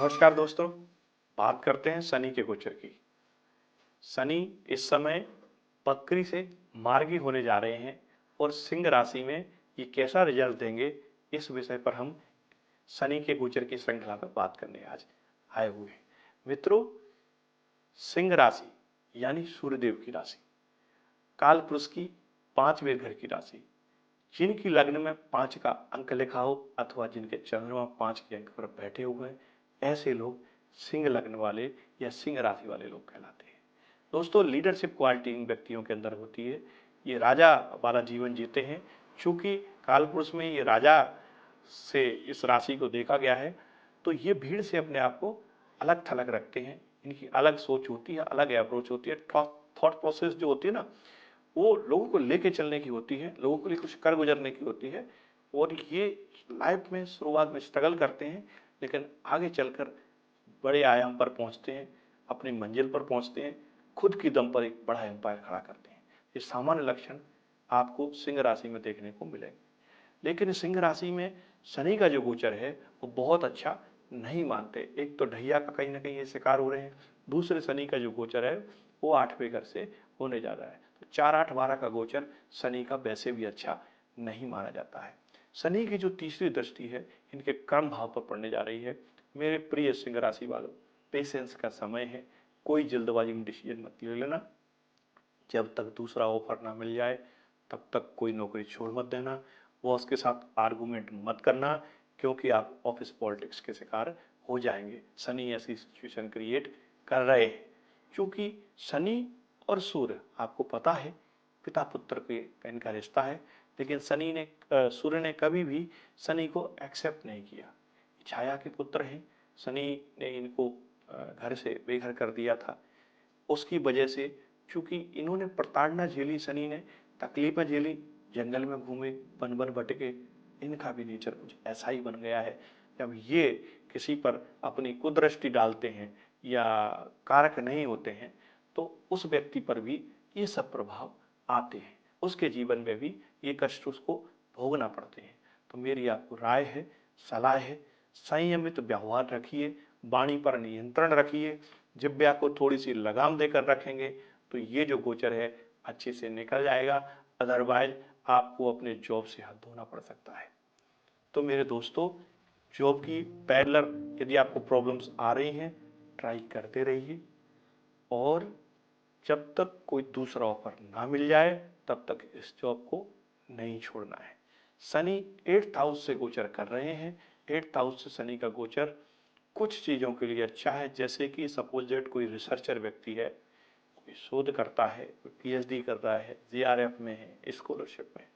नमस्कार दोस्तों। बात करते हैं शनि के गोचर की। शनि इस समय बकरी से मार्गी होने जा रहे हैं और सिंह राशि में ये कैसा रिजल्ट देंगे, इस विषय पर हम शनि के गोचर की श्रृंखला पर बात करने आज आए हुए हैं। मित्रों, सिंह राशि यानी सूर्यदेव की राशि, काल पुरुष की 5वें घर की राशि। जिनकी लग्न में 5 का अंक लिखा हो अथवा जिनके चंद्रमा 5 के अंक पर बैठे हुए हैं, ऐसे लोग सिंह लग्न वाले या सिंह राशि वाले लोग कहलाते हैं। दोस्तों, लीडरशिप क्वालिटी इन व्यक्तियों के अंदर होती है। ये राजा वाला जीवन जीते हैं। चूंकि कालपुरुष में ये राजा से इस राशि को देखा गया है, तो ये भीड़ से अपने आप को अलग थलग रखते हैं। इनकी अलग सोच होती है, अलग अप्रोच होती है। थॉट प्रोसेस जो होती है ना, वो लोगों को लेके चलने की होती है, लोगों के लिए कुछ कर गुजरने की होती है। और ये लाइफ में शुरुआत में स्ट्रगल करते हैं, लेकिन आगे चलकर बड़े आयाम पर पहुंचते हैं, अपनी मंजिल पर पहुंचते हैं, खुद की दम पर एक बड़ा एम्पायर खड़ा करते हैं। ये सामान्य लक्षण आपको सिंह राशि में देखने को मिलेंगे। लेकिन सिंह राशि में शनि का जो गोचर है वो बहुत अच्छा नहीं मानते। एक तो ढैया का कहीं ना कहीं ये शिकार हो रहे हैं, दूसरे शनि का जो गोचर है वो 8वें घर से होने जा रहा है। तो 4, 8, 12 का गोचर शनि का वैसे भी अच्छा नहीं माना जाता है। शनि की जो तीसरी दृष्टि है इनके कर्म भाव पर पड़ने जा रही है। मेरे प्रिय सिंह राशि वालों, पेशेंस का समय है। कोई जल्दबाजी में डिसीजन मत ले लेना। जब तक दूसरा ऑफर ना मिल जाए तब तक कोई नौकरी छोड़ मत देना। बॉस के साथ आर्गुमेंट मत करना, क्योंकि आप ऑफिस पॉलिटिक्स के शिकार हो जाएंगे। शनि ऐसी सिचुएशन क्रिएट कर रहे हैं। क्योंकि शनि और सूर्य आपको पता है पिता पुत्र के इनका रिश्ता है, लेकिन सूर्य ने कभी भी शनि को एक्सेप्ट नहीं किया। छाया के पुत्र हैं। शनि ने इनको घर से बेघर कर दिया था। उसकी वजह से, क्योंकि इन्होंने प्रताड़ना झेली, शनि ने तकलीफें झेली, जंगल में घूमे, वन वन भटके, इनका भी नेचर कुछ ऐसा ही बन गया है। जब ये किसी पर अपनी कुदृष्टि डालते हैं या कारक नहीं होते हैं, तो उस व्यक्ति पर भी ये सब प्रभाव आते हैं। उसके जीवन में भी ये कष्ट उसको भोगना पड़ते हैं। तो मेरी आपको राय है, सलाह है, संयमित व्यवहार रखिए, वाणी पर नियंत्रण रखिए। जिह्वा को थोड़ी सी लगाम देकर रखेंगे तो ये जो गोचर है अच्छे से निकल जाएगा। अदरवाइज आपको अपने जॉब से हाथ धोना पड़ सकता है। तो मेरे दोस्तों, जॉब की पैरेलल यदि आपको प्रॉब्लम्स आ रही हैं, ट्राई करते रहिए और जब तक कोई दूसरा ऑफर ना मिल जाए तब तक इस जॉब को नहीं छोड़ना है। शनि 8th हाउस से गोचर कर रहे हैं। 8th हाउस से शनि का गोचर कुछ चीजों के लिए अच्छा है, जैसे कि सपोज दैट कोई रिसर्चर व्यक्ति है, कोई शोध करता है, कोई पीएचडी कर रहा है, जीआरएफ में है, स्कॉलरशिप में,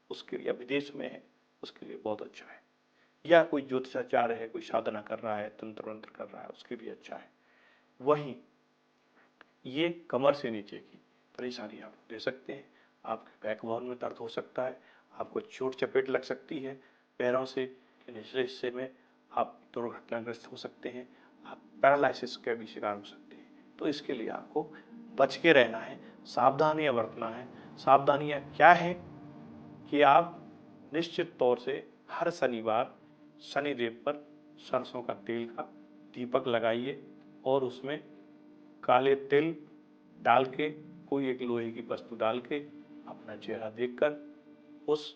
उसके लिए, विदेश में है, उसके लिए बहुत अच्छा है। या कोई ज्योतिषाचार्य है, कोई साधना कर रहा है, तंत्र मंत्र कर रहा है, उसके लिए अच्छा है। वहीं ये कमर से नीचे की परेशानी आप दे सकते हैं। आपके बैकबोन में दर्द हो सकता है, आपको चोट चपेट लग सकती है, पैरों से निचले हिस्से में आप दुर्घटनाग्रस्त हो सकते हैं, आप पैरालिसिस के भी शिकार हो सकते हैं। तो इसके लिए आपको बच के रहना है, सावधानियां बरतना है। सावधानियां क्या है कि आप निश्चित तौर से हर शनिवार शनिदेव पर सरसों का तेल का दीपक लगाइए और उसमें काले तिल डाल के, कोई एक लोहे की वस्तु डाल के, अपना चेहरा देखकर उस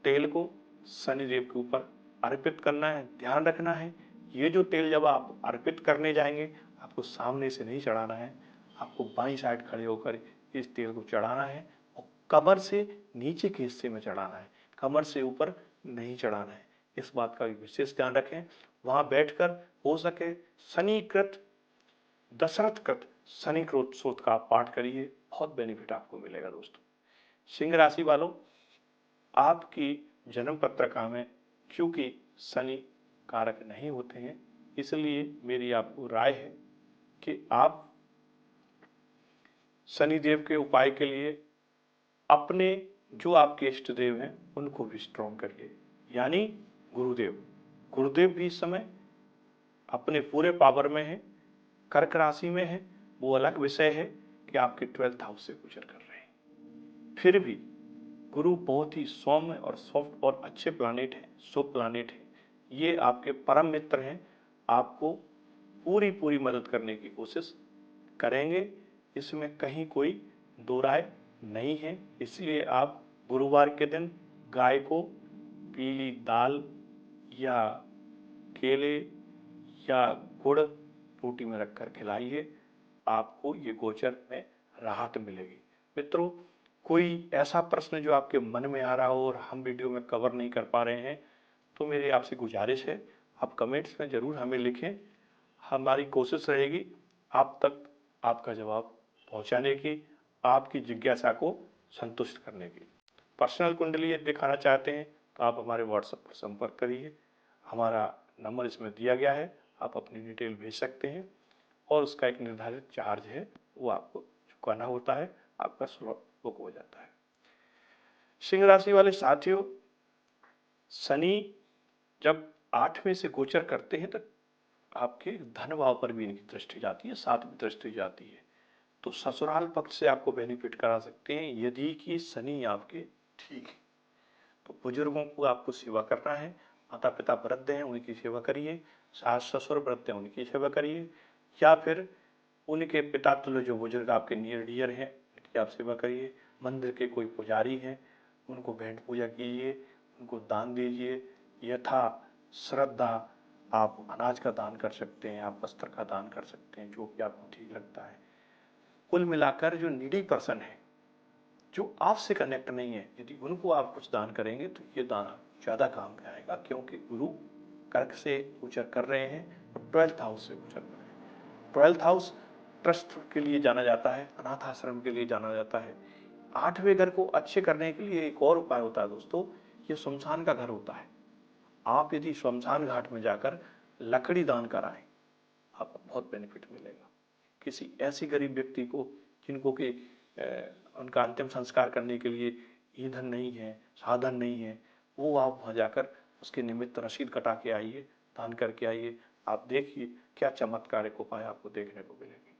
तेल को शनिदेव के ऊपर अर्पित करना है। ध्यान रखना है, ये जो तेल जब आप अर्पित करने जाएंगे, आपको सामने से नहीं चढ़ाना है, आपको बाईं साइड खड़े होकर इस तेल को चढ़ाना है और कमर से नीचे के हिस्से में चढ़ाना है, कमर से ऊपर नहीं चढ़ाना है। इस बात का विशेष ध्यान रखें। वहां बैठकर हो सके शनिकृत, दशरथकृत शनि स्तोत्र का पाठ करिए, बहुत बेनिफिट आपको मिलेगा। दोस्तों, सिंह राशि वालों, आपकी जन्म पत्रिका में क्योंकि शनि कारक नहीं होते हैं, इसलिए मेरी आपको राय है कि आप शनिदेव के उपाय के लिए अपने जो आपके इष्ट देव हैं उनको भी स्ट्रॉन्ग करिए, यानी गुरुदेव। गुरुदेव भी इस समय अपने पूरे पावर में है, कर्क राशि में है, वो अलग विषय है कि आपके 12th हाउस से गुजर कर रहे हैं। फिर भी गुरु बहुत ही सौम्य और सॉफ्ट और अच्छे प्लानेट हैं, शुभ प्लानेट हैं। ये आपके परम मित्र हैं, आपको पूरी मदद करने की कोशिश करेंगे, इसमें कहीं कोई दो राय नहीं है। इसलिए आप गुरुवार के दिन गाय को पीली दाल या केले या गुड़ रोटी में रखकर खिलाइए, आपको ये गोचर में राहत मिलेगी। मित्रों, कोई ऐसा प्रश्न जो आपके मन में आ रहा हो और हम वीडियो में कवर नहीं कर पा रहे हैं, तो मेरी आपसे गुजारिश है, आप कमेंट्स में ज़रूर हमें लिखें। हमारी कोशिश रहेगी आप तक आपका जवाब पहुंचाने की, आपकी जिज्ञासा को संतुष्ट करने की। पर्सनल कुंडली दिखाना चाहते हैं तो आप हमारे व्हाट्सएप पर संपर्क करिए, हमारा नंबर इसमें दिया गया है, आप अपनी डिटेल भेज सकते हैं और उसका एक निर्धारित चार्ज है, वो आपको चुकाना होता है, आपका स्लॉट बुक हो जाता है। सिंह राशि वाले साथियों, शनि जब 8वें से गोचर करते हैं तो आपके धन भाव पर भी इनकी दृष्टि जाती है, 7वीं दृष्टि जाती है, तो ससुराल पक्ष से आपको बेनिफिट करा सकते हैं यदि कि शनि आपके ठीक है। तो बुजुर्गों को आपको सेवा करना है, माता पिता वृद्ध हैं उनकी सेवा करिए, सास ससुर वृद्ध हैं उनकी सेवा करिए, या फिर उनके पिता तुल्य जो बुजुर्ग आपके नियर डियर हैं उनकी आप सेवा करिए। मंदिर के कोई पुजारी हैं उनको भेंट पूजा कीजिए, उनको दान दीजिए, यथा श्रद्धा आप अनाज का दान कर सकते हैं, आप वस्त्र का दान कर सकते हैं, जो कि आपको ठीक लगता है। कुल मिलाकर जो नीडी पर्सन है, जो आपसे कनेक्ट नहीं है, यदि उनको आप कुछ दान करेंगे तो ये दान ज़्यादा काम में आएगा, क्योंकि गुरु कर्क से गोचर कर रहे हैं और 12th हाउस से गोचर कर रहे हैं। 12th हाउस ट्रस्ट के लिए जाना जाता है, अनाथ आश्रम के लिए जाना जाता है। 8वें घर को अच्छे करने के लिए एक और उपाय होता है दोस्तों, ये शमशान का घर होता है। आप यदि शमशान घाट में जाकर लकड़ी दान कराएं, आपको बहुत बेनिफिट मिलेगा। किसी ऐसी गरीब व्यक्ति को जिनको कि उनका अंतिम संस्कार करने के लिए ईंधन नहीं है, साधन नहीं है, वो आप वहाँ जाकर उसके निमित्त रसीद कटा के आइए, दान करके आइए, आप देखिए क्या चमत्कारिक उपाय आपको देखने को मिलेगी।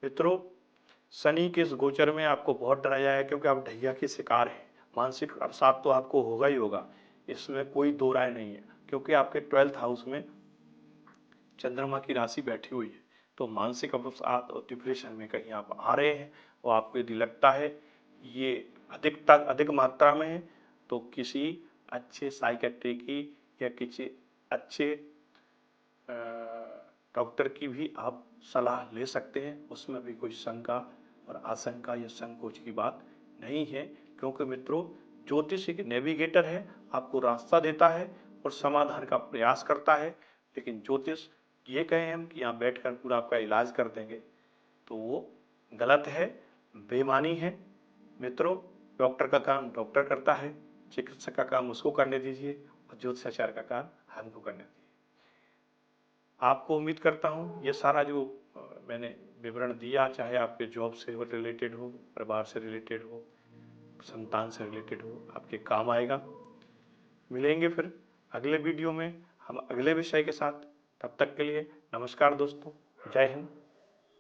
मित्रों, शनि के इस गोचर में आपको बहुत डराया है, क्योंकि आप ढैया के शिकार हैं, मानसिक अवसाद तो आपको होगा ही होगा, इसमें कोई दो राय नहीं है, क्योंकि आपके 12th हाउस में चंद्रमा की राशि बैठी हुई है। तो मानसिक अवसाद और डिप्रेशन में कहीं आप आ रहे हैं, और आपको यदि लगता है ये अधिक मात्रा में है, तो किसी अच्छे साइकेट्री की या किसी अच्छे डॉक्टर की भी आप सलाह ले सकते हैं, उसमें भी कोई शंका और आशंका या संकोच की बात नहीं है, क्योंकि मित्रों ज्योतिष एक नेविगेटर है, आपको रास्ता देता है और समाधान का प्रयास करता है। लेकिन ज्योतिष ये कहें हम कि यहाँ बैठकर पूरा आपका इलाज कर देंगे, तो वो गलत है, बेईमानी है। मित्रों, डॉक्टर का काम डॉक्टर करता है, चिकित्सक का काम उसको करने दीजिए और ज्योतिषाचार्य का काम हमको करने दीजिए। आपको उम्मीद करता हूँ ये सारा जो मैंने विवरण दिया, चाहे आपके जॉब से रिलेटेड हो, परिवार से रिलेटेड हो, संतान से रिलेटेड हो, आपके काम आएगा। मिलेंगे फिर अगले वीडियो में हम अगले विषय के साथ। तब तक के लिए नमस्कार दोस्तों, जय हिंद।